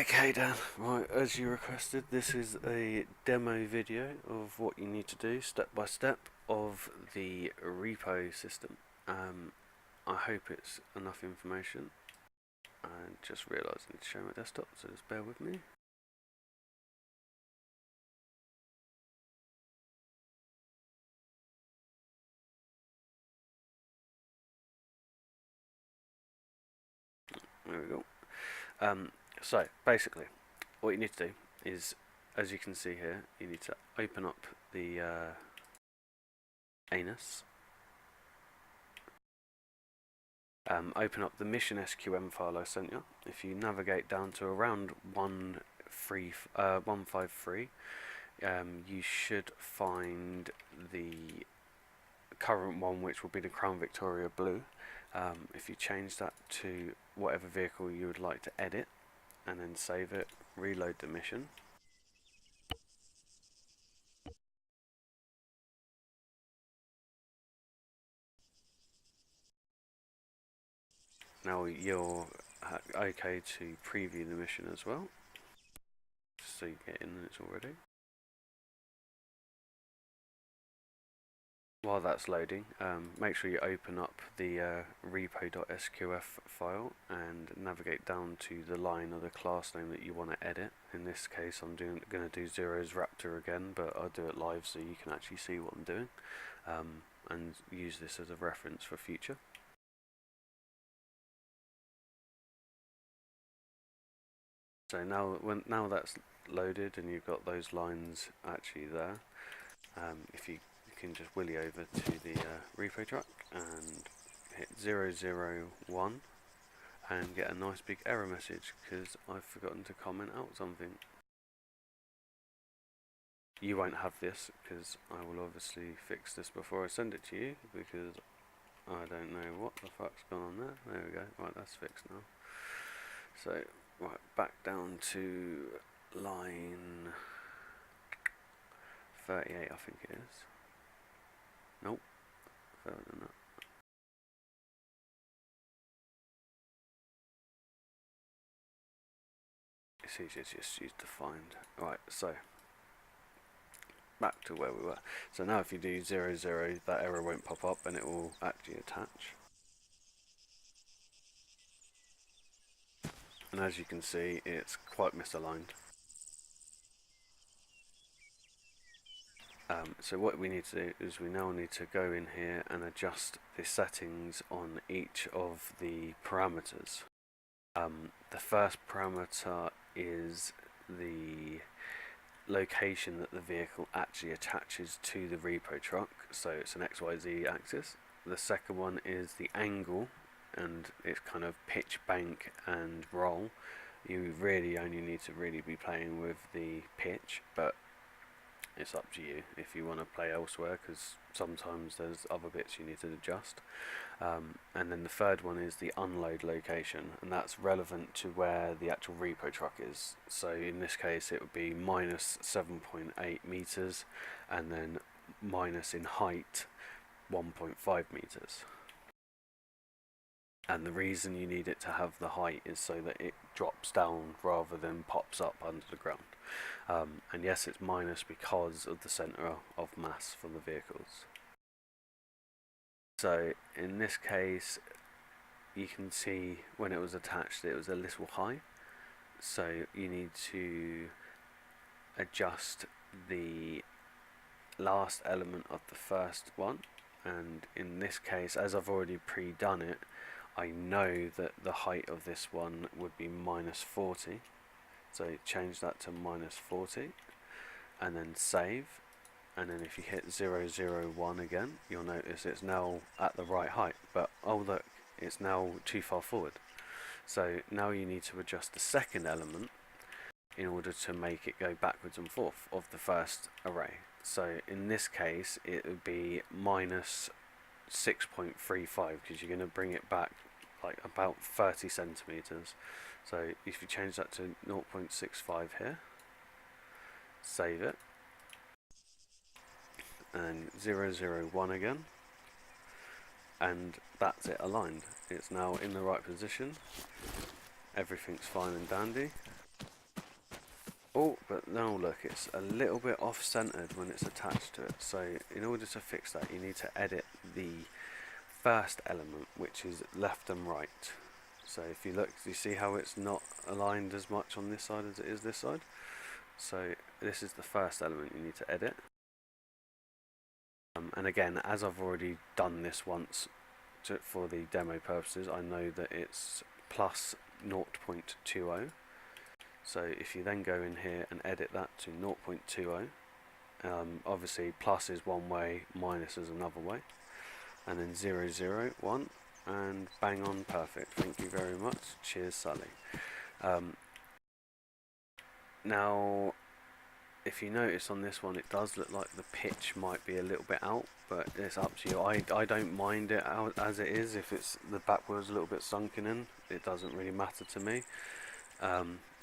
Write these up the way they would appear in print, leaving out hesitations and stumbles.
Okay Dan, right, as you requested, this is a demo video of what you need to do step by step of the repo system. I hope it's enough information. I just realised I need to show my desktop, so just bear with me. There we go. So basically, what you need to do is, as you can see here, you need to open up the anus. Open up the mission SQM file I sent you. If you navigate down to around 153, you should find the current one, which will be the Crown Victoria Blue. If you change that to whatever vehicle you would like to edit, and then save it, reload the mission. Now you're okay to preview the mission as well, just so you get in and it's all ready. While that's loading, make sure you open up the repo.sqf file and navigate down to the line or the class name that you want to edit. In this case I'm going to do Zero's Raptor again, but I'll do it live so you can actually see what I'm doing, and use this as a reference for future. So now that's loaded and you've got those lines actually there, if you can just willy over to the repo truck and hit 001 and get a nice big error message because I've forgotten to comment out something. You won't have this because I will obviously fix this before I send it to you, because I don't know what the fuck's gone on there. There we go. Right, that's fixed now. So, right, back down to line 38, I think it is. Nope, further than that. It's easier to just use to find. Right, so back to where we were. So now if you do 00, that error won't pop up and it will actually attach. And as you can see, it's quite misaligned. So what we need to do is we now need to go in here and adjust the settings on each of the parameters. The first parameter is the location that the vehicle actually attaches to the repo truck, so it's an XYZ axis. The second one is the angle, and it's kind of pitch, bank and roll. You really only need to really be playing with the pitch, but it's up to you if you want to play elsewhere, because sometimes there's other bits you need to adjust. And then the third one is the unload location, and that's relevant to where the actual repo truck is. So in this case it would be minus 7.8 meters and then minus in height 1.5 meters. And the reason you need it to have the height is so that it drops down rather than pops up under the ground. And yes, it's minus because of the centre of mass for the vehicles. So in this case, you can see when it was attached it was a little high, so you need to adjust the last element of the first one. And in this case, as I've already pre-done it, I know that the height of this one would be minus 40, so change that to minus 40 and then save. And then if you hit 001 again, you'll notice it's now at the right height, but oh look, it's now too far forward. So now you need to adjust the second element in order to make it go backwards and forth of the first array. So in this case it would be minus 6.35, because you're going to bring it back like about 30 centimeters. So if you change that to 0.65 here, save it, and 001 again, and that's it aligned. It's now in the right position, everything's fine and dandy. Oh, but no, look, it's a little bit off-centered when it's attached to it. So in order to fix that, you need to edit the first element, which is left and right. So if you look, you see how it's not aligned as much on this side as it is this side? So this is the first element you need to edit. And again, as I've already done this once for the demo purposes, I know that it's plus 0.20. So if you then go in here and edit that to 0.20, obviously plus is one way, minus is another way, and then 0, 0, 1, and bang on, perfect. Thank you very much. Cheers, Sally. Now, if you notice on this one, it does look like the pitch might be a little bit out, but it's up to you. I don't mind it out as it is. If it's the back wheel's a little bit sunken in, it doesn't really matter to me.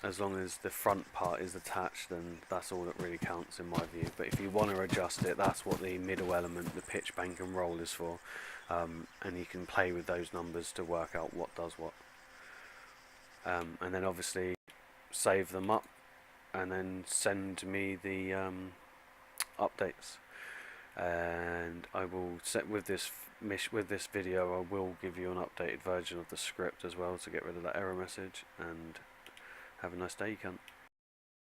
As long as the front part is attached, then that's all that really counts in my view. But if you want to adjust it, that's what the middle element, the pitch, bank and roll is for. And you can play with those numbers to work out what does what. And then obviously save them up and then send me the updates. And I will set with this video, I will give you an updated version of the script as well to get rid of that error message. And have a nice day, you cunt.